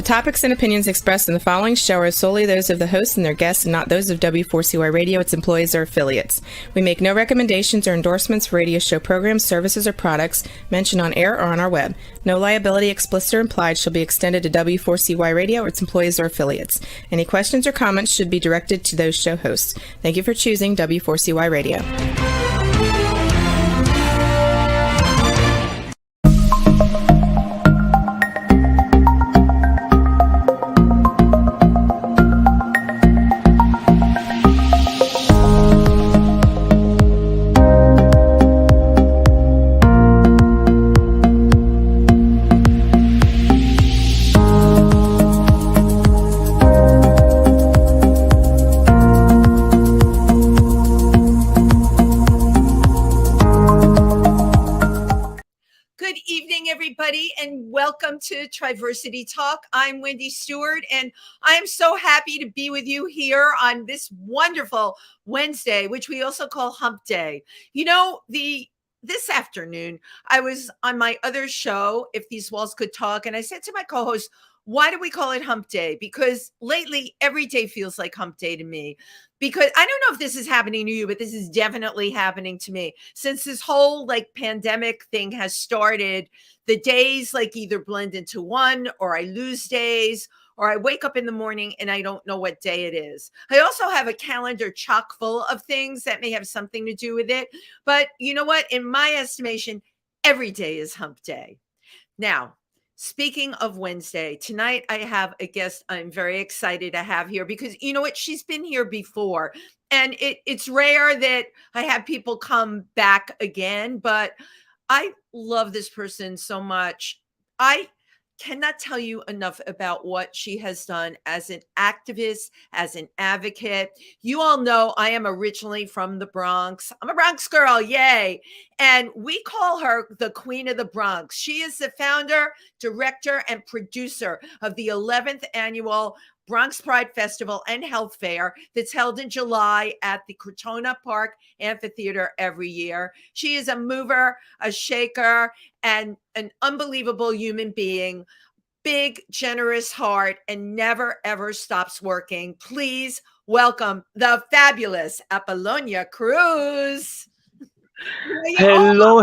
topics and opinions expressed in the following show are solely those of the host and their guests and not those of W4CY Radio, its employees, or affiliates. We make no recommendations or endorsements for radio show programs, services, or products mentioned on air or on our web. No liability, explicit or implied, shall be extended to W4CY Radio or its employees or affiliates. Any questions or comments should be directed to those show hosts. Thank you for choosing W4CY Radio. And welcome to Triversity Talk. I'm Wendy Stewart, and I'm so happy to be with you here on this wonderful Wednesday, which we also call Hump Day. You know, this afternoon, I was on my other show, If These Walls Could Talk, and I said to my co-host, why do we call it Hump Day? Because lately, every day feels like Hump Day to me. Because I don't know if this is happening to you, but this is definitely happening to me. Since this whole pandemic thing has started, the days either blend into one, or I lose days, or I wake up in the morning and I don't know what day it is. I also have a calendar chock full of things that may have something to do with it. But you know what? In my estimation, every day is Hump Day. Now, speaking of Wednesday, tonight I have a guest I'm very excited to have here because you know what? She's been here before, and it's rare that I have people come back again, but I love this person so much. I cannot tell you enough about what she has done as an activist, as an advocate. You all know I am originally from the Bronx. I'm a Bronx girl, yay. And we call her the Queen of the Bronx. She is the founder, director, and producer of the 11th annual Bronx Pride Festival and Health Fair that's held in July at the Crotona Park Amphitheater every year. She is a mover, a shaker, and an unbelievable human being. Big, generous heart, and never, ever stops working. Please welcome the fabulous Appolonia Cruz. Hello,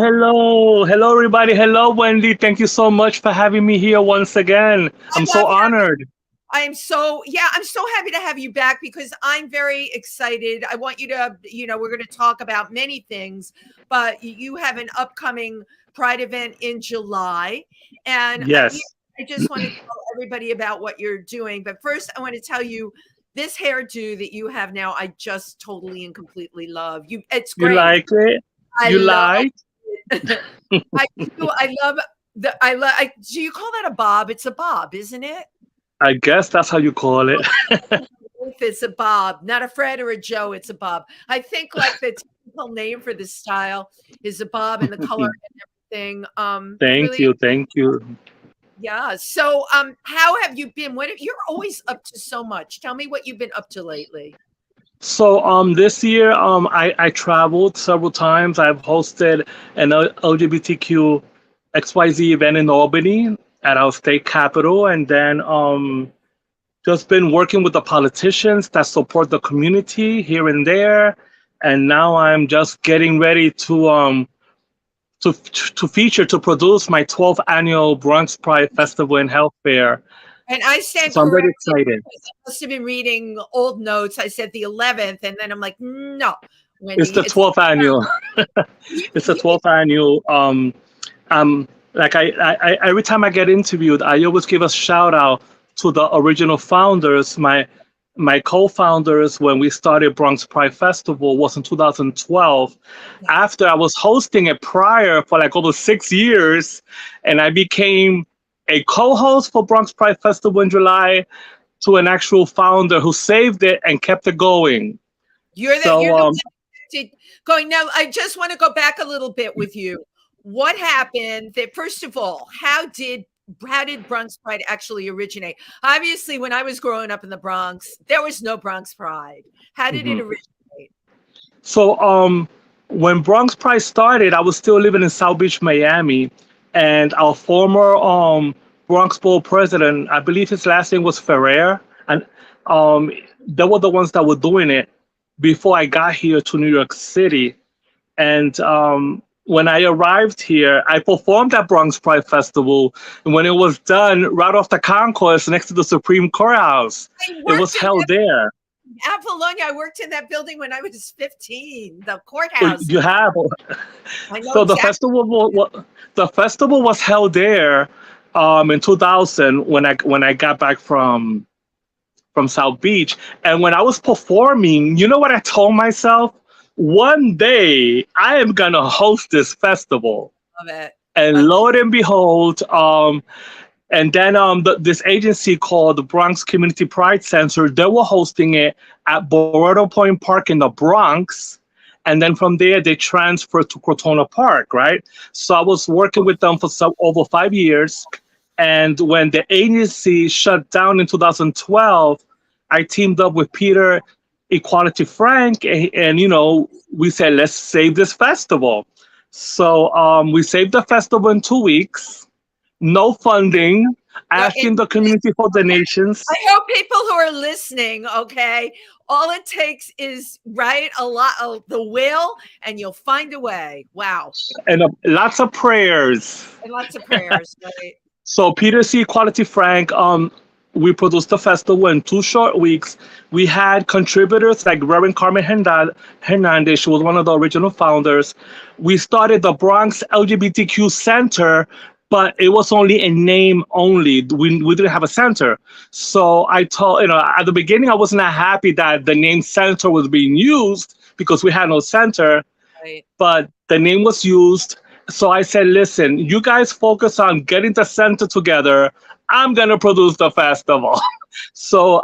everybody. Hello, Wendy. Thank you so much for having me here once again. I'm so honored. I'm so happy to have you back because I'm very excited. I want you to, we're going to talk about many things, but you have an upcoming Pride event in July. And yes, I just want to tell everybody about what you're doing. But first, I want to tell you this hairdo that you have now, I just totally and completely love. It's great. You like it? You like it? I do. Do you call that a bob? It's a bob, isn't it? I guess that's how you call it. It's a bob, not a Fred or a Joe. It's a bob. I think the typical name for this style is a bob, and the color and everything. Thank you. Yeah. So, how have you been? You're always up to so much. Tell me what you've been up to lately. So, this year, I traveled several times. I've hosted an LGBTQ XYZ event in Albany at our state capitol, and then just been working with the politicians that support the community here and there. And now I'm just getting ready to produce my 12th annual Bronx Pride Festival and Health Fair. And I said, so I'm very excited. I must have been reading old notes. I said the 11th, and then I'm like, no, Wendy, it's the 12th annual. It's the 12th annual. I every time I get interviewed, I always give a shout out to the original founders. My co-founders when we started Bronx Pride Festival was in 2012. After I was hosting it prior for over 6 years, and I became a co-host for Bronx Pride Festival in July to an actual founder who saved it and kept it going. You're the going. Now, I just want to go back a little bit with you. What happened? First of all, how did Bronx Pride actually originate? Obviously, when I was growing up in the Bronx, there was no Bronx Pride. How did it originate? So, when Bronx Pride started, I was still living in South Beach, Miami, and our former Bronx Bowl president, I believe his last name was Ferrer, and they were the ones that were doing it before I got here to New York City. And when I arrived here, I performed at Bronx Pride Festival. And when it was done, right off the concourse next to the Supreme Courthouse, it was held there. Appolonia, I worked in that building when I was 15, the Well, courthouse. you have. I know So the exactly. festival was held there in 2000 when I got back from South Beach. And when I was performing, you know what I told myself? One day I am gonna host this festival. Love it. And lo and behold, and then this agency called the Bronx Community Pride Center, they were hosting it at Boredo Point Park in the Bronx. And then from there, they transferred to Crotona Park, right? So I was working with them for over 5 years. And when the agency shut down in 2012, I teamed up with Peter Equality Frank, and we said, let's save this festival. So we saved the festival in 2 weeks, no funding, asking the community for donations. I hope people who are listening, okay, all it takes is a lot of the will, and you'll find a way. Wow. And lots of prayers. And lots of prayers, right? So Peter C. Equality Frank, we produced the festival in 2 short weeks. We had contributors like Reverend Carmen Hernandez. She was one of the original founders. We started the Bronx LGBTQ Center, but it was only a name only. We didn't have a center. So I told, at the beginning, I was not happy that the name center was being used because we had no center, right. But the name was used. So I said, listen, you guys focus on getting the center together. I'm going to produce the festival. So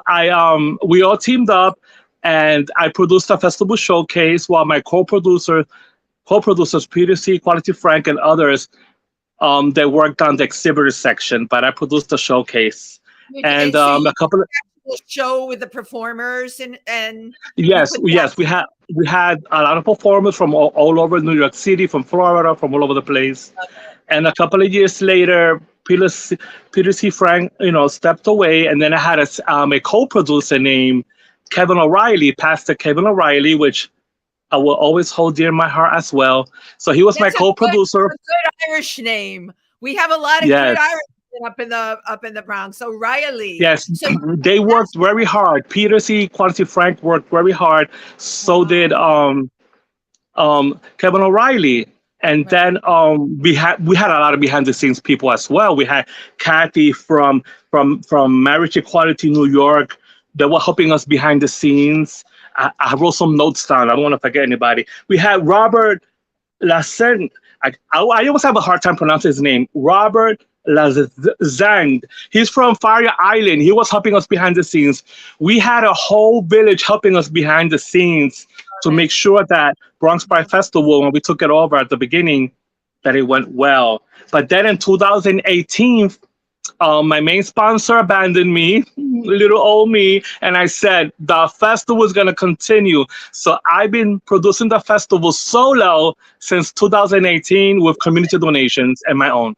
we all teamed up, and I produced a festival showcase while my co-producers, Peter C. Equality Frank, and others, they worked on the exhibitor section, but I produced the showcase. And so a couple of show with the performers and yes, we had a lot of performers from all over New York City, from Florida, from all over the place. Okay. And a couple of years later, Peter C. Frank, stepped away, and then I had a co-producer named Kevin O'Reilly, Pastor Kevin O'Reilly, which I will always hold dear in my heart as well. So he was my co-producer. A good Irish name. We have a lot of good Irish up in the Bronx. So Riley. Yes, so they worked very hard. Peter C. Equality Frank worked very hard. So did Kevin O'Reilly. And then we had a lot of behind the scenes people as well. We had Kathy from Marriage Equality New York. They were helping us behind the scenes. I wrote some notes down. I don't want to forget anybody. We had Robert Lassend. I always have a hard time pronouncing his name. Robert Lazang. He's from Fire Island. He was helping us behind the scenes. We had a whole village helping us behind the scenes to make sure that Bronx Pride Festival, when we took it over at the beginning, that it went well. But then in 2018, my main sponsor abandoned me, little old me, and I said the festival is going to continue. So I've been producing the festival solo since 2018 with community donations and my own.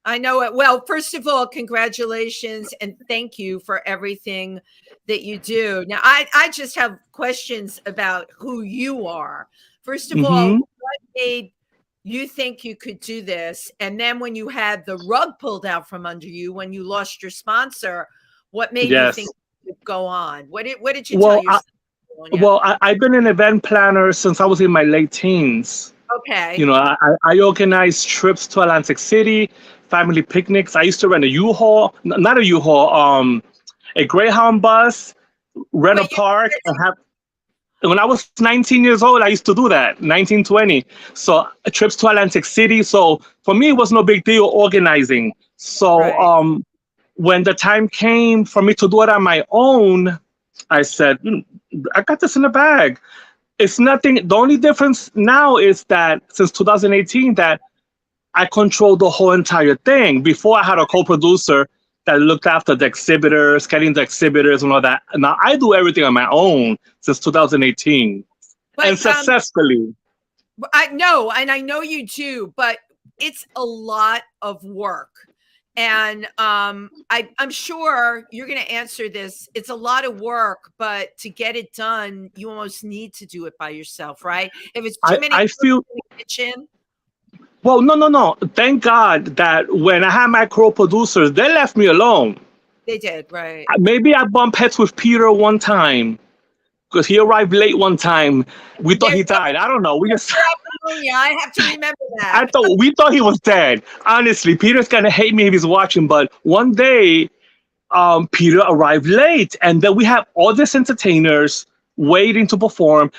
I know it. Well, first of all, congratulations and thank you for everything that you do. Now, I just have questions about who you are. First of all, what made you think you could do this? And then when you had the rug pulled out from under you, when you lost your sponsor, what made you think you could go on? What did you tell yourself? Well, I've been an event planner since I was in my late teens. Okay. I organized trips to Atlantic City, family picnics. I used to rent a U-Haul, not a U-Haul, a Greyhound bus, rent a park, and have. When I was 19 years old, I used to do that, 19, 20. So trips to Atlantic City. So for me, it was no big deal organizing. So when the time came for me to do it on my own, I said, I got this in the bag. It's nothing. The only difference now is that since 2018, that I control the whole entire thing. Before I had a co-producer that looked after the exhibitors, getting the exhibitors and all that. Now I do everything on my own since 2018 and successfully. I know, and I know you do, but it's a lot of work. And I'm sure you're going to answer this. It's a lot of work, but to get it done, you almost need to do it by yourself, right? If it's too many I feel in the kitchen. well, no. Thank God that when I had my co-producers, they left me alone. They did, right? Maybe I bumped heads with Peter one time because he arrived late one time. We thought he died. I don't know. We just Yeah, I have to remember I that. thought we thought he was dead. Honestly, Peter's gonna hate me if he's watching. But one day, Peter arrived late, and then we have all these entertainers waiting to perform,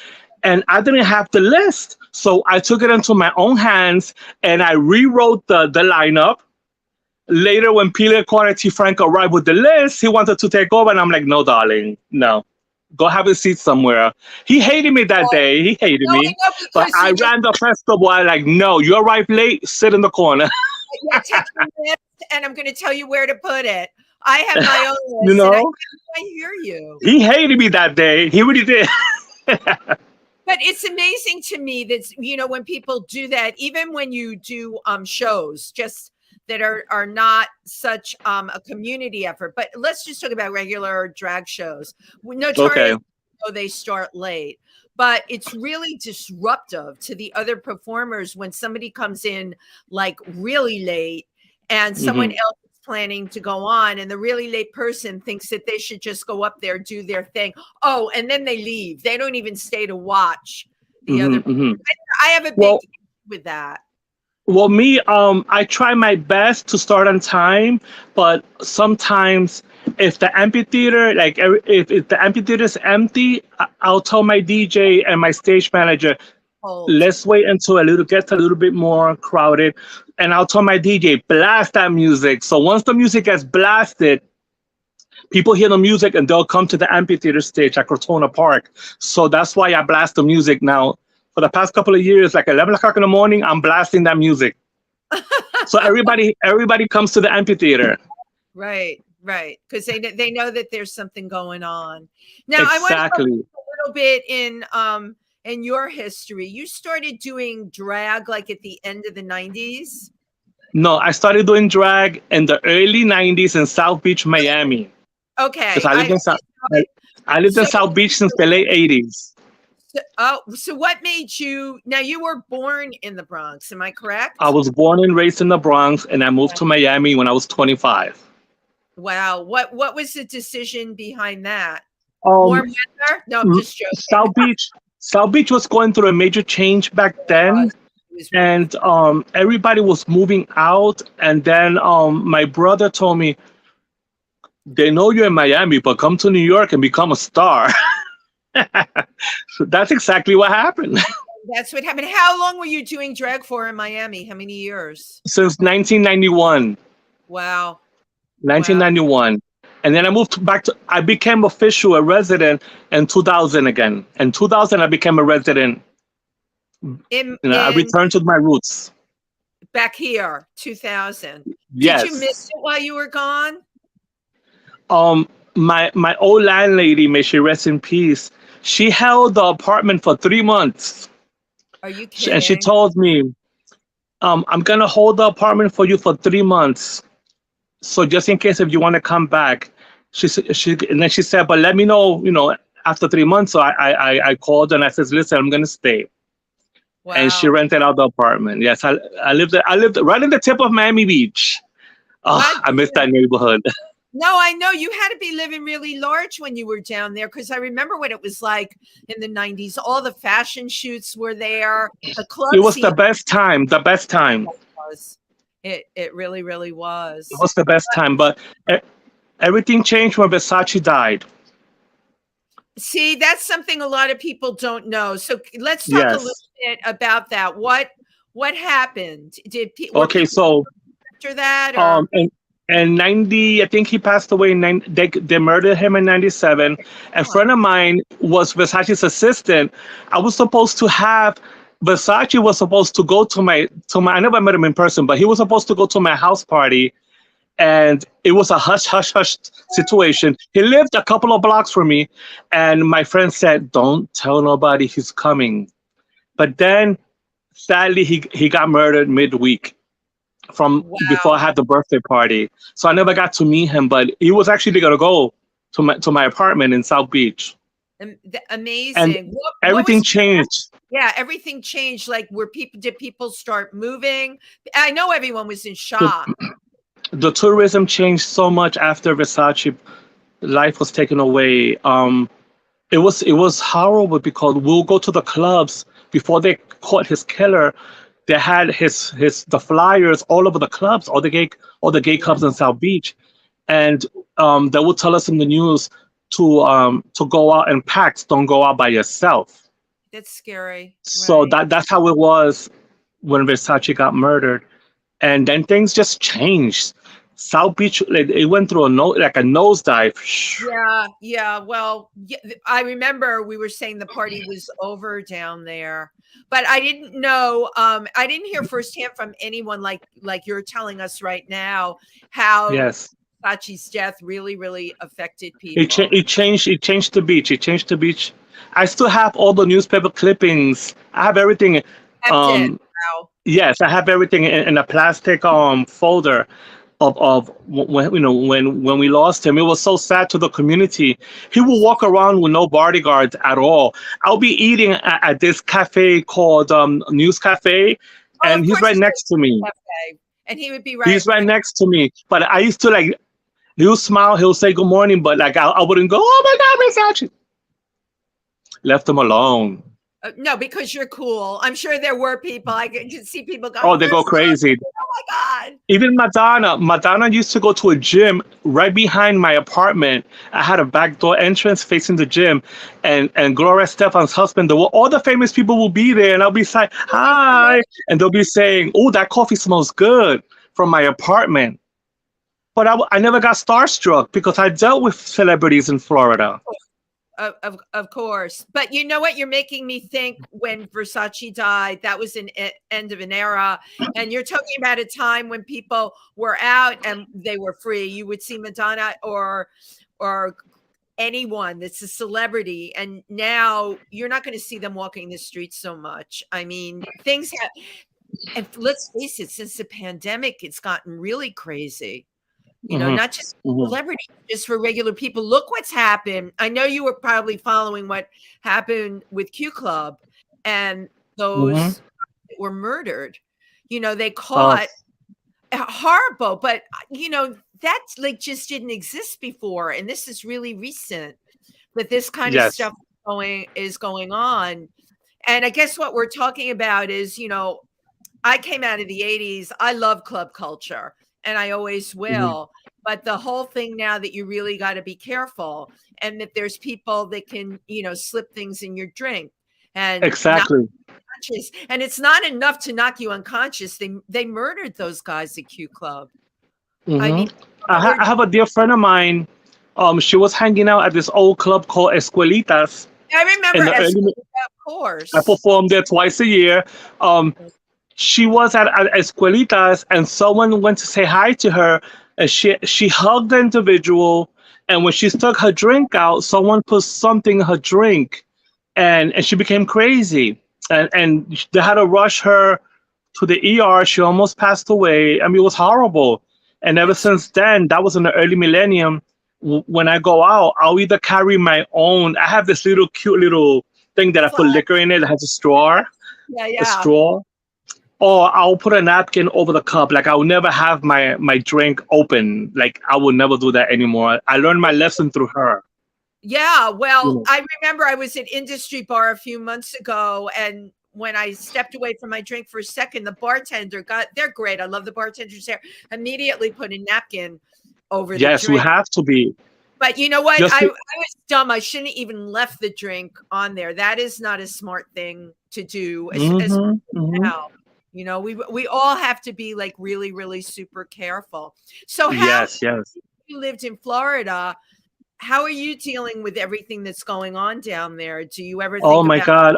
and I didn't have the list, so I took it into my own hands and I rewrote the lineup. Later, when Peter Quality Frank arrived with the list, he wanted to take over, and I'm like, no, darling, no. Go have a seat somewhere. He hated me that day. He hated No, I me. know, But because I ran the festival. I like, no, you arrived late. Sit in the corner. yeah, take your list, and I'm going to tell you where to put it. I have my own list. You know, and I hear you. he hated me that day. He really did. But it's amazing to me that, you know, when people do that, even when you do shows just that are not such a community effort. But let's just talk about regular drag shows. Notorious, they start late, but it's really disruptive to the other performers when somebody comes in like really late and someone else is planning to go on, and the really late person thinks that they should just go up there, do their thing. Oh, and then they leave. They don't even stay to watch the other. I have a big issue with that. Well, me, I try my best to start on time, but sometimes if the amphitheater, like if the amphitheater is empty, I'll tell my DJ and my stage manager, let's wait until gets a little bit more crowded, and I'll tell my DJ, blast that music. So once the music gets blasted, people hear the music and they'll come to the amphitheater stage at Cortona Park. So that's why I blast the music now. For the past couple of years, like 11 o'clock in the morning, I'm blasting that music. So everybody comes to the amphitheater. Right. Because they know that there's something going on. Now, exactly. I want to go a little bit in your history. You started doing drag like at the end of the 90s? No, I started doing drag in the early 90s in South Beach, Miami. Okay. Because I lived in South Beach since the late 80s. So what made you, now you were born in the Bronx, am I correct? I was born and raised in the Bronx, and I moved to Miami when I was 25. Wow. What was the decision behind that? Warm weather? No, I'm just joking. South Beach was going through a major change back then, and everybody was moving out. And then my brother told me, they know you're in Miami, but come to New York and become a star. So that's exactly what happened. That's what happened. How long were you doing drag for in Miami? How many years? Since 1991. Wow. 1991. Wow. And then I moved back I became a resident in 2000 again. In 2000, I became a resident. I returned to my roots. Back here, 2000. Yes. Did you miss it while you were gone? My old landlady, may she rest in peace, she held the apartment for 3 months. Are you kidding? And she told me, I'm going to hold the apartment for you for 3 months. So just in case if you want to come back. And then she said, but let me know, after 3 months. So I called and I said, listen, I'm going to stay. Wow. And she rented out the apartment. Yes, I lived right in the tip of Miami Beach. Oh, I miss that neighborhood. No, I know you had to be living really large when you were down there, because I remember what it was like in the 90s. All the fashion shoots were there. The club. It was the best time. The best time. It really, really was. It was the best time, but everything changed when Versace died. See, that's something a lot of people don't know. So let's talk a little bit about that. What happened? So after that? And 90, I think he passed away in 90, they murdered him in 97. A friend of mine was Versace's assistant. Versace was supposed to go to my, I never met him in person, but he was supposed to go to my house party. And it was a hush situation. He lived a couple of blocks from me. And my friend said, don't tell nobody he's coming. But then sadly, he got murdered midweek. from before I had the birthday party. So I never got to meet him, but he was actually gonna go to my apartment in South Beach. Amazing. And everything changed. Yeah, everything changed. Like, did people start moving? I know everyone was in shock. The tourism changed so much after Versace life was taken away. It was horrible because we'll go to the clubs before they caught his killer. They had the flyers all over the clubs, all the gay clubs in South Beach, and they would tell us in the news to go out in packs. Don't go out by yourself. That's scary. So right. that's how it was when Versace got murdered, and then things just changed. South Beach, it went through a nosedive. Yeah. Well, I remember we were saying the party was over down there, but I didn't know. I didn't hear firsthand from anyone like you're telling us right now how Versace's death really, really affected people. It changed the beach. It changed the beach. I still have all the newspaper clippings. I have everything. Wow. Yes, I have everything in a plastic folder. Of when we lost him. It was so sad to the community. He would walk around with no bodyguards at all. I'll be eating at this cafe called News Cafe, and he's right next to me. Cafe. And he would be He's right next to me. But I used to he'll smile, he'll say good morning, but I wouldn't go, oh my God, Versace. Left him alone. No, because you're cool. I'm sure there were people. I could see people going. Oh, they go crazy. Oh my God. Even Madonna used to go to a gym right behind my apartment. I had a back door entrance facing the gym, and Gloria Estefan's husband, all the famous people will be there, and I'll be saying, hi, and they'll be saying, oh, that coffee smells good from my apartment. But I never got starstruck because I dealt with celebrities in Florida. Of course. But you know what? You're making me think when Versace died, that was an end of an era. And you're talking about a time when people were out and they were free. You would see Madonna or anyone that's a celebrity. And now you're not going to see them walking the streets so much. I mean, things have, and let's face it, since the pandemic, it's gotten really crazy. You know, not just celebrities, just for regular people. Look what's happened. I know you were probably following what happened with Q Club and those that were murdered. You know, they caught horrible, but you know, that just didn't exist before. And this is really recent that this kind of stuff is going on. And I guess what we're talking about is, you know, I came out of the 80s. I love club culture. And I always will. But the whole thing now that you really got to be careful, and that there's people that can, you know, slip things in your drink. And exactly. And it's not enough to knock you unconscious. They murdered those guys at Q Club. I mean, I have a dear friend of mine. She was hanging out at this old club called Escuelitas. I remember Escuelitas, of course. I performed there twice a year. She was at Escuelitas, and someone went to say hi to her, and she hugged the individual, and when she took her drink out, someone put something in her drink, and she became crazy, and they had to rush her to the ER. She almost passed away. I mean, it was horrible. And ever since then, that was in the early millennium, when I go out, I'll either carry my own. I have this cute little thing that I put liquor in it that has a straw. A straw. Or I'll put a napkin over the cup. Like, I will never have my drink open. Like, I will never do that anymore. I learned my lesson through her. Yeah, well, I remember I was at Industry Bar a few months ago, and when I stepped away from my drink for a second, the bartender they're great. I love the bartenders there. Immediately put a napkin over the drink. Yes, we have to be. But you know what? I was dumb. I shouldn't even left the drink on there. That is not a smart thing to do. As now. You know, we all have to be like really, really super careful. So you lived in Florida, how are you dealing with everything that's going on down there? Do you ever think oh my God.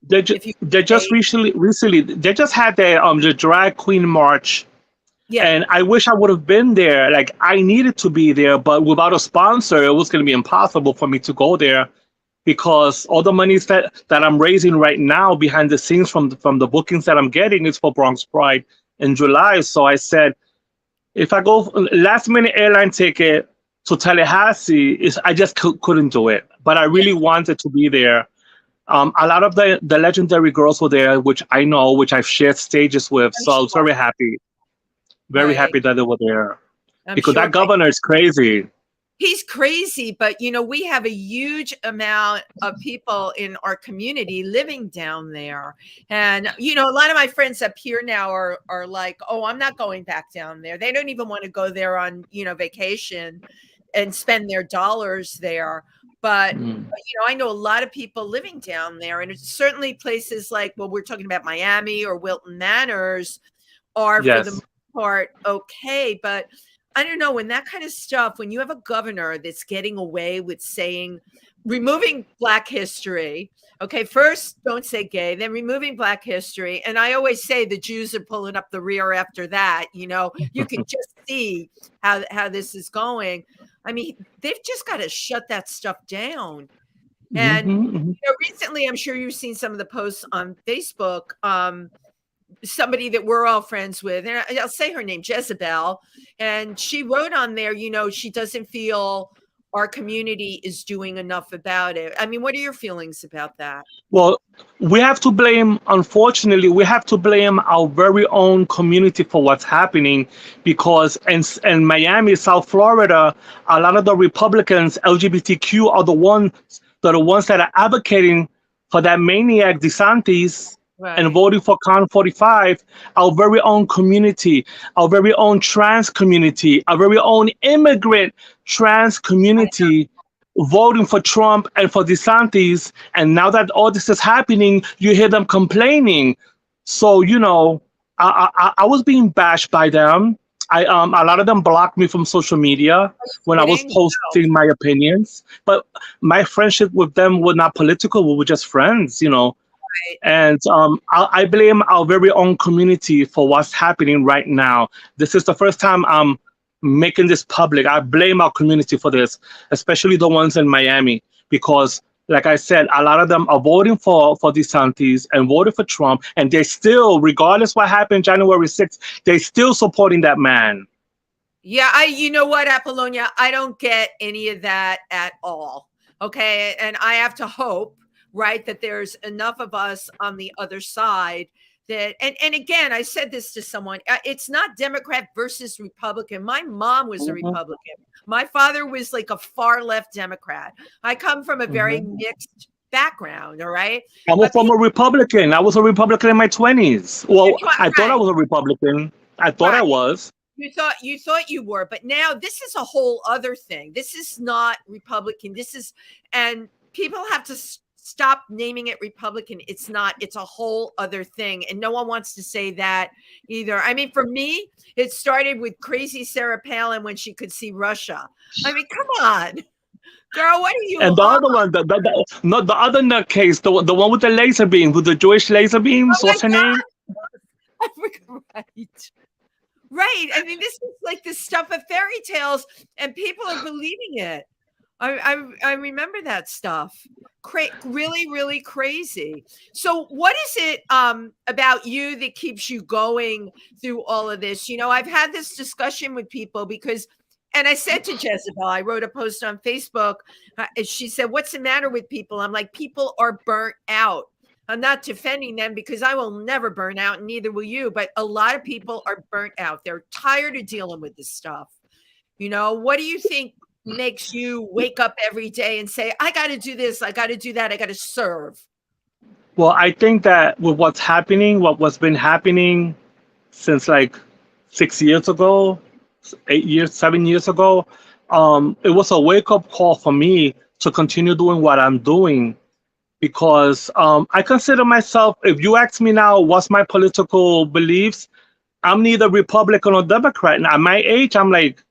They just recently they just had the drag queen march. Yeah. And I wish I would have been there. Like, I needed to be there, but without a sponsor, it was going to be impossible for me to go there. Because all the monies that I'm raising right now behind the scenes from the bookings that I'm getting is for Bronx Pride in July. So I said, if I go last minute airline ticket to Tallahassee, I just couldn't do it. But I really wanted to be there. A lot of the legendary girls were there, which I know, which I've shared stages with. So I was very happy. Very happy that they were there. Because that governor is crazy. He's crazy, but we have a huge amount of people in our community living down there. And, a lot of my friends up here now are like, oh, I'm not going back down there. They don't even want to go there on, vacation and spend their dollars there. But, I know a lot of people living down there, and it's certainly places like, well, we're talking about Miami or Wilton Manors are for the most part okay. But I don't know, when that kind of stuff, when you have a governor that's getting away with removing Black history, okay, first don't say gay, then removing Black history. And I always say the Jews are pulling up the rear after that. You can just see how this is going. I mean, they've just got to shut that stuff down. And recently, I'm sure you've seen some of the posts on Facebook. Somebody that we're all friends with, and I'll say her name, Jezebel, and she wrote on there, she doesn't feel our community is doing enough about it. I mean, what are your feelings about that? Well, unfortunately, we have to blame our very own community for what's happening, because in Miami, South Florida, a lot of the Republicans, LGBTQ, are the ones that are advocating for that maniac DeSantis. Right. And voting for Con 45, our very own community, our very own trans community, our very own immigrant trans community voting for Trump and for DeSantis. And now that all this is happening, you hear them complaining. So, I was being bashed by them. A lot of them blocked me from social media when I was posting my opinions. But my friendship with them was not political. We were just friends, And I blame our very own community for what's happening right now. This is the first time I'm making this public. I blame our community for this, especially the ones in Miami, because, like I said, a lot of them are voting for DeSantis and voting for Trump, and they still, regardless what happened January 6th, they're still supporting that man. Yeah, you know what, Appolonia? I don't get any of that at all. Okay, and I have to hope, right, that there's enough of us on the other side that, and again, I said this to someone, it's not Democrat versus Republican. My mom was a Republican. My father was like a far left Democrat. I come from a very mixed background, all right? I'm from a Republican. I was a Republican in my 20s. Well, I thought I was a Republican. I thought I was. You thought you were, but now this is a whole other thing. This is not Republican. And people have to stop naming it Republican. It's not. It's a whole other thing. And no one wants to say that either. I mean, for me, it started with crazy Sarah Palin when she could see Russia. I mean, come on, girl, what are you? And the other one, the other nutcase, the one with the laser beams, with the Jewish laser beams. What's her name? Right. I mean, this is like the stuff of fairy tales, and people are believing it. I remember that stuff. Really, really crazy. So what is it about you that keeps you going through all of this? I've had this discussion with people because, and I said to Jezebel, I wrote a post on Facebook. She said, what's the matter with people? I'm like, people are burnt out. I'm not defending them because I will never burn out, and neither will you. But a lot of people are burnt out. They're tired of dealing with this stuff. What do you think makes you wake up every day and say, I got to do this, I got to do that, I got to serve? Well, I think that with what's been happening since like 6 years ago, 7 years ago, it was a wake-up call for me to continue doing what I'm doing. Because I consider myself, if you ask me now, what's my political beliefs, I'm neither Republican or Democrat. And at my age, I'm like,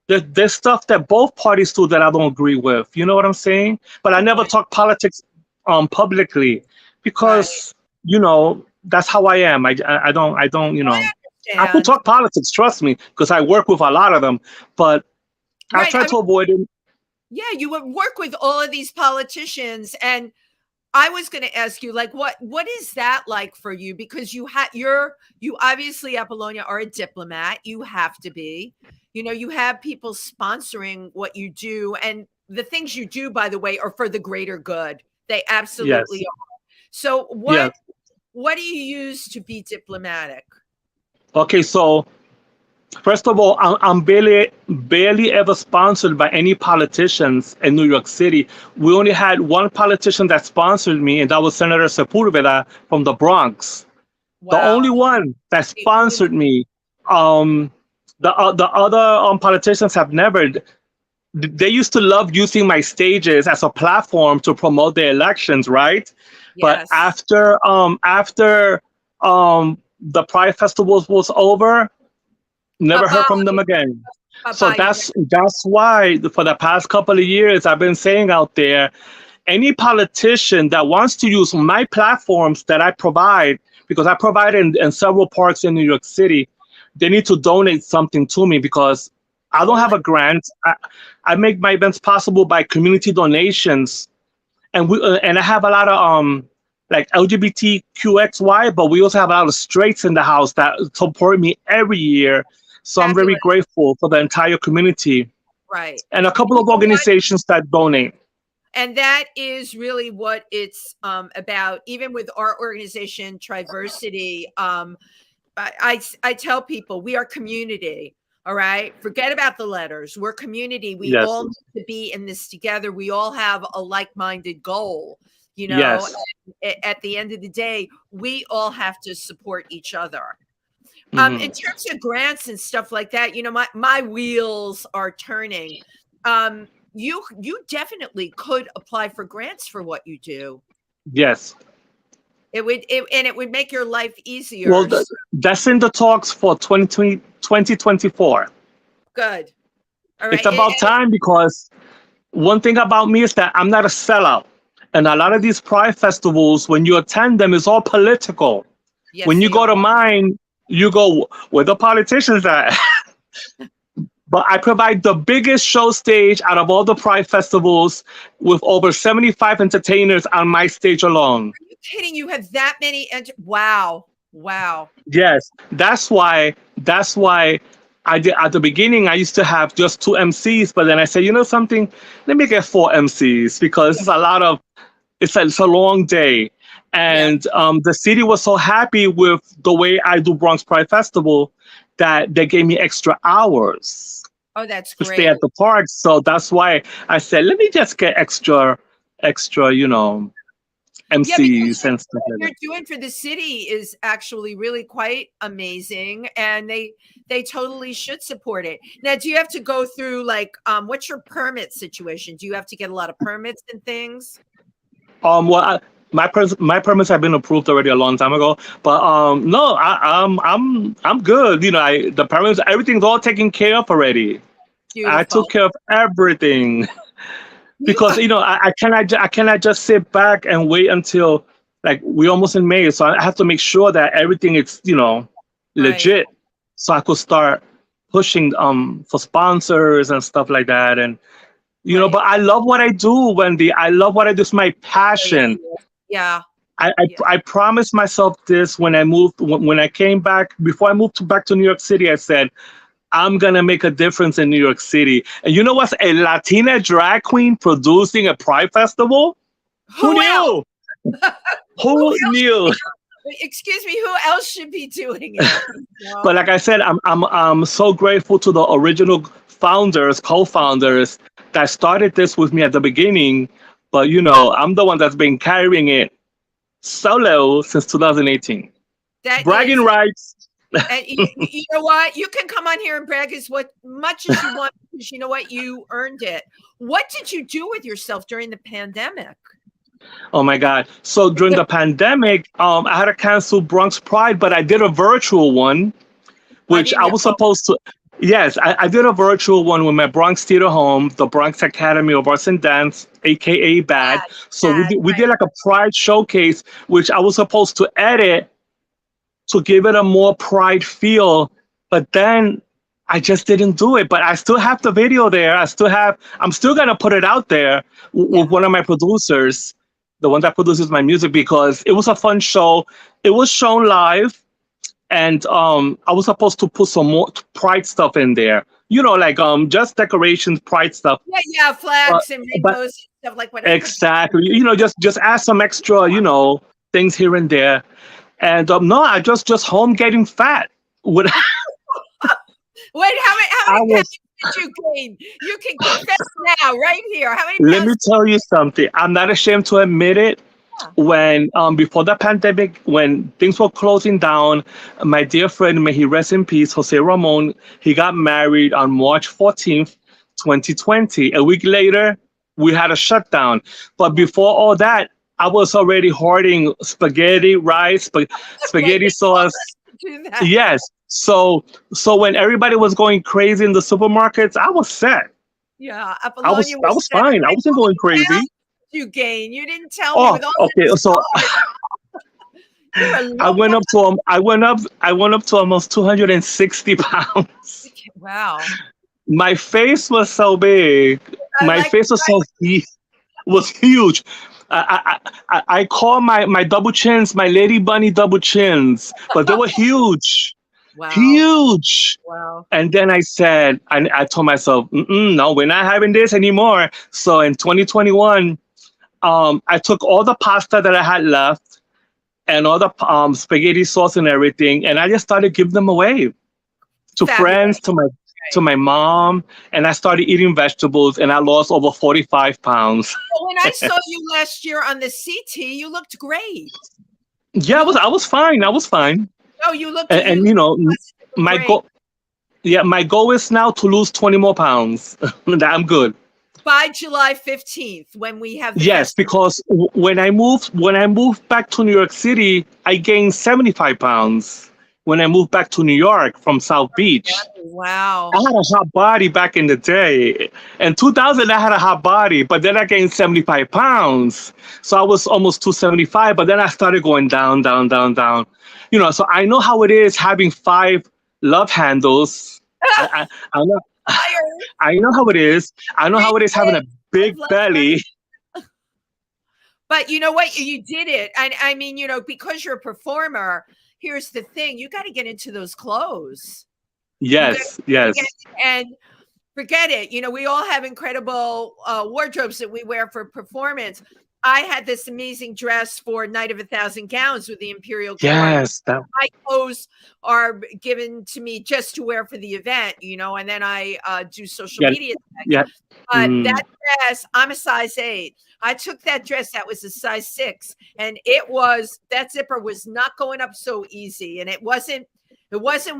there's stuff that both parties do that I don't agree with. You know what I'm saying? But I never talk politics publicly because, that's how I am. I don't, I could talk politics, trust me, because I work with a lot of them. But I try to avoid it. Yeah, you would work with all of these politicians, and I was going to ask you, like, what is that like for you? Because you obviously, Apolonia, are a diplomat. You have to be. You have people sponsoring what you do, and the things you do, by the way, are for the greater good. They absolutely Yes. are. So Yes. what do you use to be diplomatic? Okay, so first of all, I'm barely ever sponsored by any politicians in New York City. We only had one politician that sponsored me, and that was Senator Sepulveda from the Bronx. The Wow. only one that sponsored me. The other politicians have never. They used to love using my stages as a platform to promote their elections, right? But Yes. after the Pride Festival was over, never heard from them again. So Bye-bye. that's why for the past couple of years I've been saying out there, any politician that wants to use my platforms that I provide, because I provide in several parks in New York City, they need to donate something to me because I don't have a grant. I make my events possible by community donations, and I have a lot of like LGBTQXY, but we also have a lot of straights in the house that support me every year. So I'm very Fabulous. grateful for the entire community. Right. And a couple of organizations that donate. And that is really what it's about. Even with our organization, Triversity, I tell people we are community. All right. Forget about the letters. We're community. We Yes. all need to be in this together. We all have a like-minded goal. Yes. At the end of the day, we all have to support each other. Mhm. In terms of grants and stuff like that, my wheels are turning. You definitely could apply for grants for what you do. Yes. It would make your life easier. Well, that's in the talks for 2024. Good. All right. It's about time, because one thing about me is that I'm not a sellout. And a lot of these Pride festivals, when you attend them, it's all political. Yes, When you they go to are. mine, you go, where the politicians at? But I provide the biggest show stage out of all the Pride festivals, with over 75 entertainers on my stage alone. Are you kidding? You have that many? Wow. Yes, that's why I did at the beginning. I used to have just 2 MCs, but then I said, you know something, let me get 4 MCs, because it's a lot of it's a long day. And the city was so happy with the way I do Bronx Pride Festival that they gave me extra hours Oh, that's to great. stay at the park. So that's why I said, let me just get extra, MCs and stuff What like you're that. doing for the city is actually really quite amazing, and they totally should support it. Now, do you have to go through what's your permit situation? Do you have to get a lot of permits and things? Well, my permits have been approved already a long time ago, but no, I'm good. The permits, everything's all taken care of already. Beautiful. I took care of everything. Because I cannot just sit back and wait until, like, we're almost in May, so I have to make sure that everything is legit, so I could start pushing for sponsors and stuff like that. And but I love what I do, Wendy. I love what I do. It's my passion. Yeah. I promised myself this when I moved, when I came back, before I moved back to New York City. I said, I'm going to make a difference in New York City. And you know what's a Latina drag queen producing a Pride Festival? Who knew? Who knew? Excuse me, who else should be doing it? But like I said, I'm so grateful to the original co-founders that started this with me at the beginning. But I'm the one that's been carrying it solo since 2018. Bragging rights. And you know what? You can come on here and brag as much as you want, because you know what? You earned it. What did you do with yourself during the pandemic? Oh my God. So during the pandemic, I had to cancel Bronx Pride, but I did a virtual one, which I was supposed to. Yes, I did a virtual one with my Bronx theater home, the Bronx Academy of Arts and Dance, aka BAD. So we did like a Pride showcase, which I was supposed to edit to give it a more Pride feel, but then I just didn't do it. But I still have the video there. I'm still gonna put it out there with one of my producers. the one that produces my music, because it was a fun show. It was shown live, and I was supposed to put some more Pride stuff in there. Like just decorations, Pride stuff. Yeah, flags and But rainbows and stuff like whatever. exactly, just add some extra, things here and there. And no, I just home getting fat. With Wait, how many I pounds did you gain? You can confess now, right here. How many Let pounds? me tell you something. I'm not ashamed to admit it. When before the pandemic, when things were closing down, my dear friend, may he rest in peace, Jose Ramon, he got married on March 14th, 2020. A week later, we had a shutdown. But before all that, I was already hoarding spaghetti, rice, spaghetti sauce. Do that. Yes. So when everybody was going crazy in the supermarkets, I was set. Yeah, I Appolonia was fine. I wasn't going crazy. You gain. You didn't tell me. Oh, With all okay. this So you were I went up to I went up to almost 260 pounds. Wow. My face was so big. My face was huge. I call my double chins, my Lady Bunny double chins, but they were huge. Wow. Huge. Wow. And then I said, I told myself, no, we're not having this anymore. So in 2021, I took all the pasta that I had left and all the spaghetti sauce and everything, and I just started giving them away to friends, to my mom, and I started eating vegetables, and I lost over 45 pounds. Well, when I saw you last year on the CT, you looked great. Yeah, I was fine. I was fine. Oh, you looked And my goal. Yeah, my goal is now to lose 20 more pounds. I'm good. By July 15th, when we have Yes, because when I moved back to New York City, I gained 75 pounds. When I moved back to New York from South Beach. Wow. I had a hot body back in the day. In 2000, I had a hot body, but then I gained 75 pounds. So I was almost 275, but then I started going down, down, down, down. So I know how it is having 5 love handles. I know. I know how it is. I know how it is having a big belly. But you know what? You did it. And I mean, because you're a performer, here's the thing. You got to get into those clothes. Yes. And forget it. We all have incredible wardrobes that we wear for performance. I had this amazing dress for Night of 1,000 Gowns with the Imperial Court. Yes. My clothes are given to me just to wear for the event, and then I do social media. Yeah. But that dress, I'm a size 8. I took that dress that was a size 6, and that zipper was not going up so easy, and it wasn't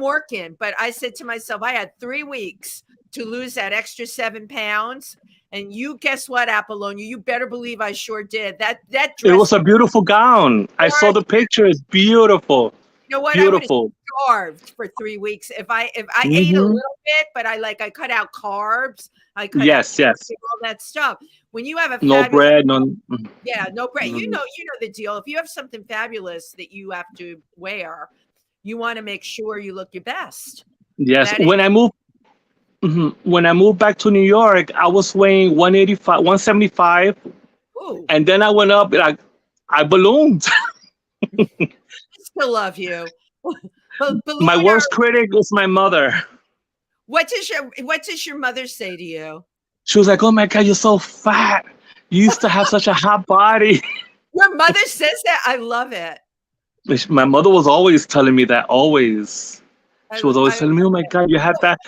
working. But I said to myself, I had 3 weeks to lose that extra 7 pounds. And you guess what, Appolonia? You better believe I sure did. That dress. It was a beautiful gown. I saw the picture. It's beautiful. You know what? Beautiful. I would have starved for 3 weeks if I ate a little bit, but I cut out carbs. I cut out all that stuff. When you have a no bread, no bread. You know the deal. If you have something fabulous that you have to wear, you want to make sure you look your best. Yes. When I moved back to New York, I was weighing 175. Ooh. And then I went up, I ballooned. I still love you. My worst critic is my mother. What does your mother say to you? She was like, "Oh my God, you're so fat. You used to have such a hot body." Your mother says that? I love it. My mother was always telling me that, always. She was always telling me, "Oh my God, you had that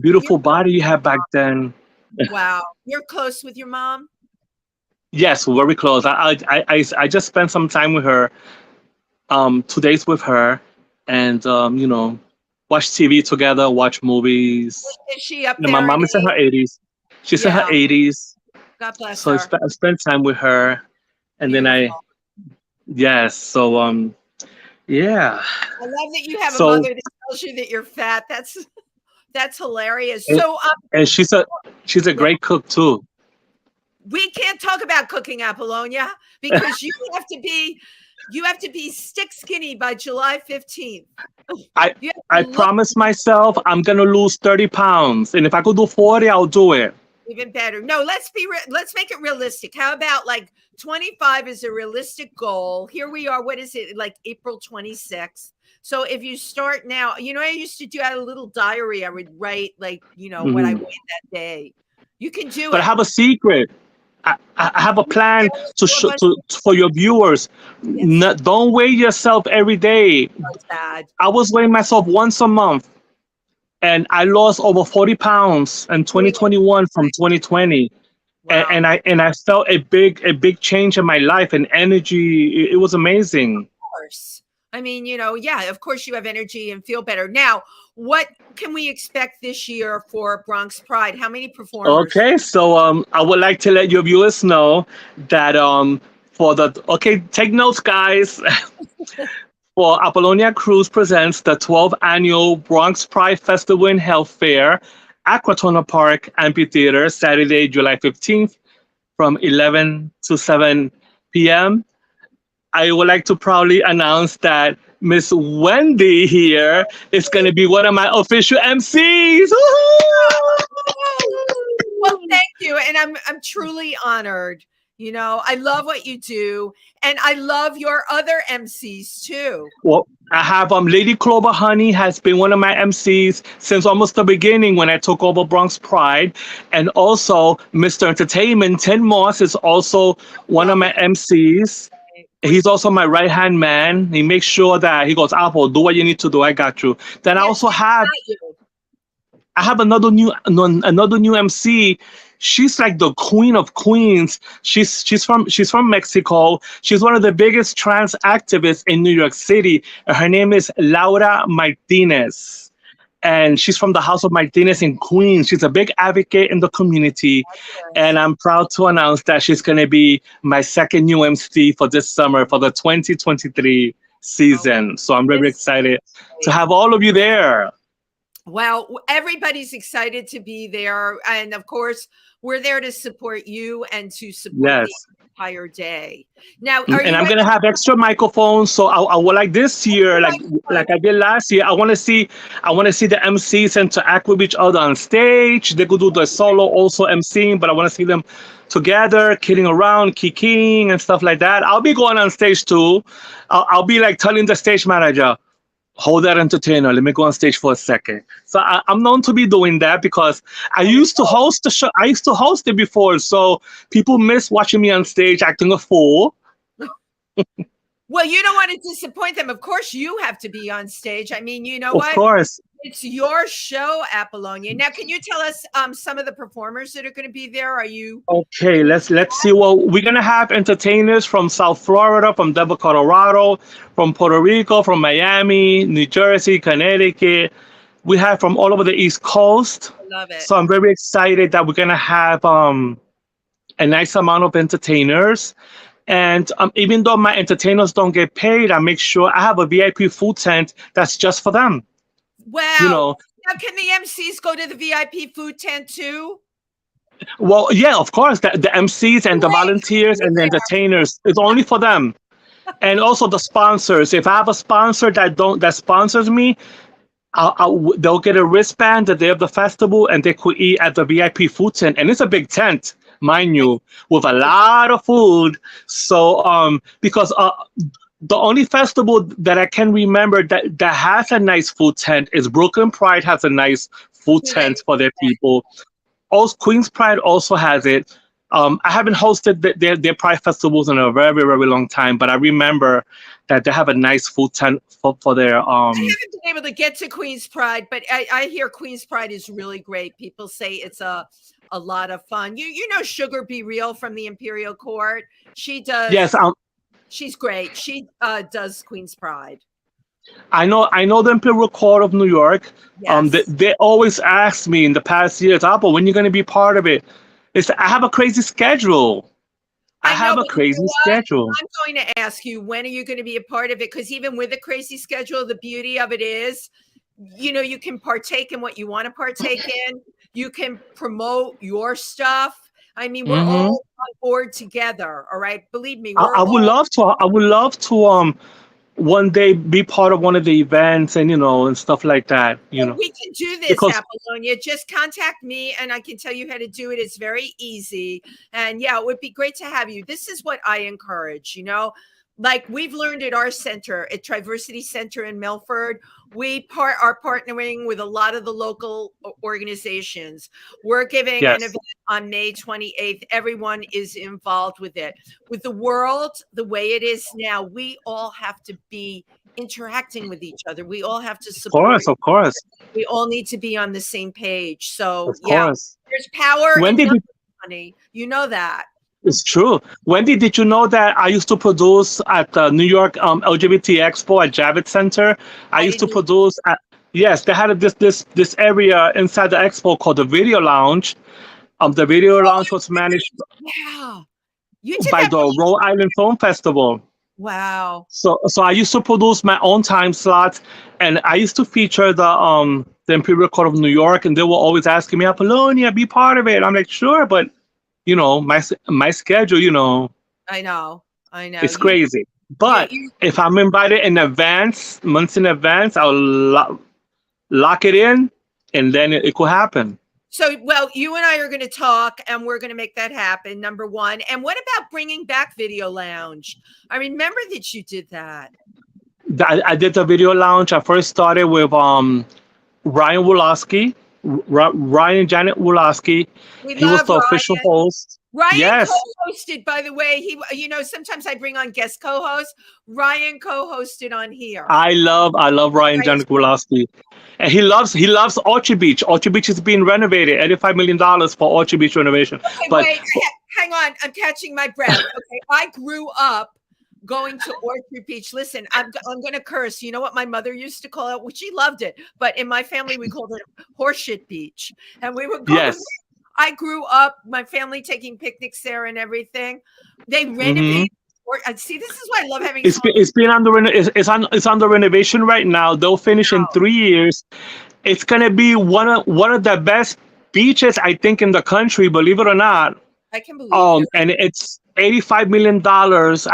beautiful body you had back then." Wow. You're close with your mom? Yes, very close. I just spent some time with her, 2 days with her, and watch TV together, watch movies. Is she up there? My mom is in her 80s. She's in her 80s. God bless her. So I spent time with her, and beautiful. then yeah. I love that you have a mother that tells you that you're fat. That's hilarious. And she's a great cook too. We can't talk about cooking, Appolonia, because you have to be stick skinny by July 15th. I promised myself I'm gonna lose 30 pounds, and if I could do 40, I'll do it. Even better. No, let's make it realistic. How about like 25 is a realistic goal? Here we are. What is it? Like April 26th. So if you start now, I used to do a little diary. I would write like, what I weighed that day. You can do But it. I have a secret. I have a plan for your viewers. Yes. Don't weigh yourself every day. So sad. I was weighing myself once a month, and I lost over 40 pounds in 2021 from 2020. Wow. And I felt a big change in my life and energy. It was amazing. Of course. I mean, of course you have energy and feel better. Now, what can we expect this year for Bronx Pride? How many performers? Okay, so I would like to let your viewers know that take notes, guys. For Appolonia Cruz presents the 12th annual Bronx Pride Festival and Health Fair at Crotona Park Amphitheater, Saturday, July 15th from 11 to 7 p.m. I would like to proudly announce that Miss Wendy here is going to be one of my official MCs. Well, thank you. And I'm truly honored. I love what you do. And I love your other MCs too. Well, I have Lady Clover Honey has been one of my MCs since almost the beginning when I took over Bronx Pride. And also Mr. Entertainment, Tim Moss, is also one of my MCs. He's also my right-hand man. He makes sure that he goes, Apple, do what you need to do. I got you. Then I also have another new MC. She's like the queen of queens. She's from Mexico. She's one of the biggest trans activists in New York City. Her name is Laura Martinez. And she's from the House of Martinez in Queens. She's a big advocate in the community. And I'm proud to announce that she's going to be my second new MC for this summer for the 2023 season. So I'm very excited to have all of you there. Well, everybody's excited to be there. And of course, we're there to support you and to support the entire day. Now, and I'm gonna have extra microphones, so I would like this year, like I did last year. I want to see the MCs interact with each other on stage. They could do the solo also MCing, but I want to see them together, kidding around, kikiing and stuff like that. I'll be going on stage too. I'll be like telling the stage manager, hold that entertainer, let me go on stage for a second. So I'm known to be doing that because I used to host the show. I used to host it before, so people miss watching me on stage acting a fool. Well, you don't want to disappoint them. Of course, you have to be on stage. I mean, what? Of course. It's your show, Appolonia. Now, can you tell us some of the performers that are going to be there? Are you okay? Let's see. Well, we're gonna have entertainers from South Florida, from Denver, Colorado, from Puerto Rico, from Miami, New Jersey, Connecticut. We have from all over the East Coast. I love it. So I'm very excited that we're gonna have a nice amount of entertainers. And even though my entertainers don't get paid, I make sure I have a VIP food tent that's just for them. Wow. Now, can the MCs go to the VIP food tent too? Well, yeah, of course. The MCs and the volunteers and the entertainers, it's only for them. And also the sponsors. If I have a sponsor that sponsors me, they'll get a wristband the day of the festival, and they could eat at the VIP food tent. And it's a big tent, mind you, with a lot of food. So because the only festival that I can remember that has a nice food tent is Brooklyn Pride has a nice food tent for their people. Also, Queens Pride also has it. I haven't hosted their Pride festivals in a very, very long time, but I remember that they have a nice food tent for their. I haven't been able to get to Queens Pride, but I hear Queens Pride is really great. People say it's a lot of fun. You know Sugar Be Real from the Imperial Court. She does. Yes, she's great. She does Queens Pride. I know the Imperial Court of New York. Yes. They always ask me in the past years, Apple, when you're going to be part of it? I have a crazy schedule. I have a crazy schedule. I'm going to ask you, when are you going to be a part of it? Because even with a crazy schedule, the beauty of it is, you can partake in what you want to partake in. You can promote your stuff. I mean, we're all on board together. All right. Believe me. I would love to one day be part of one of the events and and stuff like that. Well, we can do this, because Appolonia. Just contact me and I can tell you how to do it. It's very easy. And yeah, it would be great to have you. This is what I encourage, like we've learned at our center, at Triversity Center in Milford, we are partnering with a lot of the local organizations. We're giving an event on May 28th. Everyone is involved with it. With the world, the way it is now, we all have to be interacting with each other. We all have to support. Of course. We all need to be on the same page. So of course. There's power in numbers, honey. You know that. It's true. Wendy, did you know that I used to produce at the New York LGBT Expo at Javits Center? I used to produce yes, they had this area inside the expo called the Video Lounge. The Video Lounge was managed by the Rhode Island Film Festival. Wow. So I used to produce my own time slots, and I used to feature the Imperial Court of New York, and they were always asking me, Appolonia, be part of it. I'm like, sure, but my schedule, I know. It's crazy. But if I'm invited in advance, months in advance, I'll lock it in, and then it could happen. So, well, you and I are going to talk, and we're going to make that happen, number one. And what about bringing back Video Lounge? I remember that you did that. I did the Video Lounge. I first started with Ryan Woloski. Ryan Janet Woloski. He was the official host. Ryan co-hosted, by the way. He, sometimes I bring on guest co-hosts. Ryan co-hosted on here. I love Ryan Janet Woloski, and he loves Orchard Beach. Orchard Beach is being renovated. $85 million for Orchard Beach renovation. Okay, wait, hang on. I'm catching my breath. Okay, I grew up going to Orchard Beach. Listen, I'm going to curse. You know what my mother used to call it? Well, she loved it. But in my family, we called it Horseshit Beach. And we would go. Yes. I grew up, my family taking picnics there and everything. They renovated. See, this is why I love having. It's under renovation right now. They'll finish in 3 years. It's going to be one of the best beaches, I think, in the country, believe it or not. I can believe it. And it's $85 million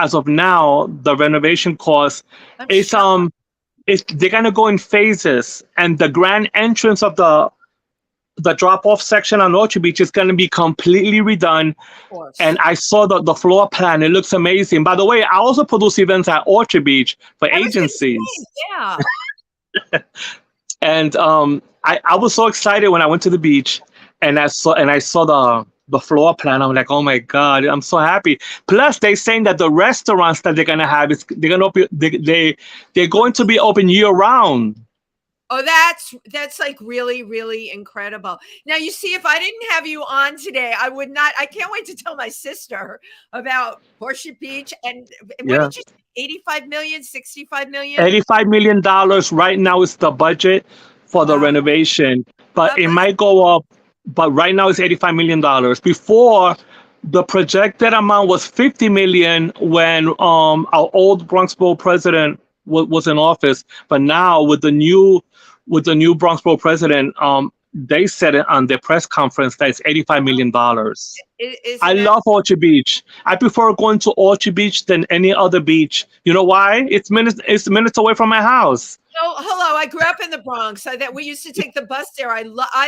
as of now. The renovation cost. They're gonna go in phases, and the grand entrance of the drop-off section on Orchard Beach is gonna be completely redone. And I saw the floor plan. It looks amazing. By the way, I also produce events at Orchard Beach for agencies. Yeah. And I was so excited when I went to the beach, and I saw the floor plan. I'm like, oh my God, I'm so happy. Plus, they're saying that the restaurants that they're gonna have they're going to be open year round. Oh, that's like really, really incredible. Now, you see, if I didn't have you on today, I would not. I can't wait to tell my sister about Horseshoe Beach. And what did you say? 85 million, 65 million? $85 million right now is the budget for the renovation, but it might go up. But right now it's $85 million. Before, the projected amount was $50 million when our old Bronx Borough president was in office. But now with the new Bronx Borough president, they said it on their press conference that it's $85 million. I love Orchard Beach. I prefer going to Orchard Beach than any other beach. You know why? It's minutes away from my house. Oh, hello. I grew up in the Bronx. That we used to take the bus there. I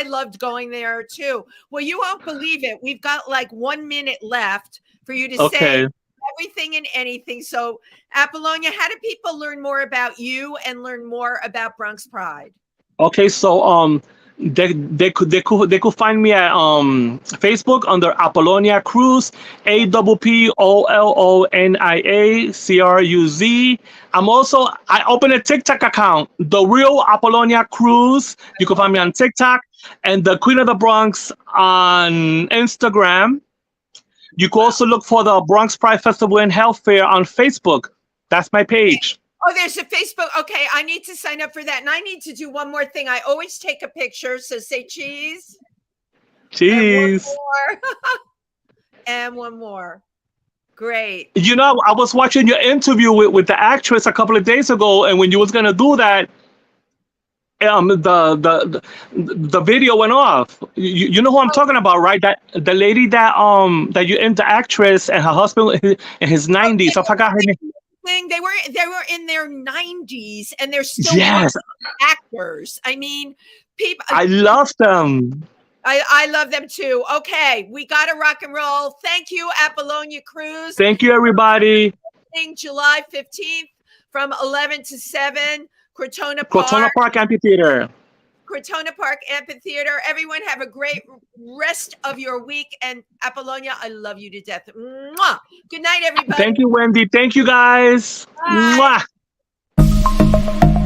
loved going there too. Well, you won't believe it. We've got like 1 minute left for you to say everything and anything. So, Appolonia, how do people learn more about you and learn more about Bronx Pride? Okay, so they could find me at Facebook under Appolonia Cruz, APPOLONIA CRUZ. I opened a TikTok account, The Real Appolonia Cruz. You can find me on TikTok, and the Queen of the Bronx on Instagram. You can also look for the Bronx Pride Festival and Health Fair on Facebook. That's my page. Oh, there's a Facebook. Okay, I need to sign up for that. And I need to do one more thing. I always take a picture. So say cheese. Cheese. And one more. Great. You know, I was watching your interview with the actress a couple of days ago, and when you was gonna do that, the video went off. You know who I'm talking about, right? That the lady that you the actress and her husband in his 90s. I forgot her name. thing. They were in their 90s and they're still Yes. actors. I mean, people. I love them. I love them too. Okay, we got to rock and roll. Thank you, Appolonia Cruz. Thank you, everybody. July 15th from 11 to 7, Crotona Park Amphitheater. Crotona Park Amphitheater. Everyone have a great rest of your week. And Appolonia, I love you to death. Mwah! Good night, everybody. Thank you, Wendy. Thank you, guys. Bye. Mwah.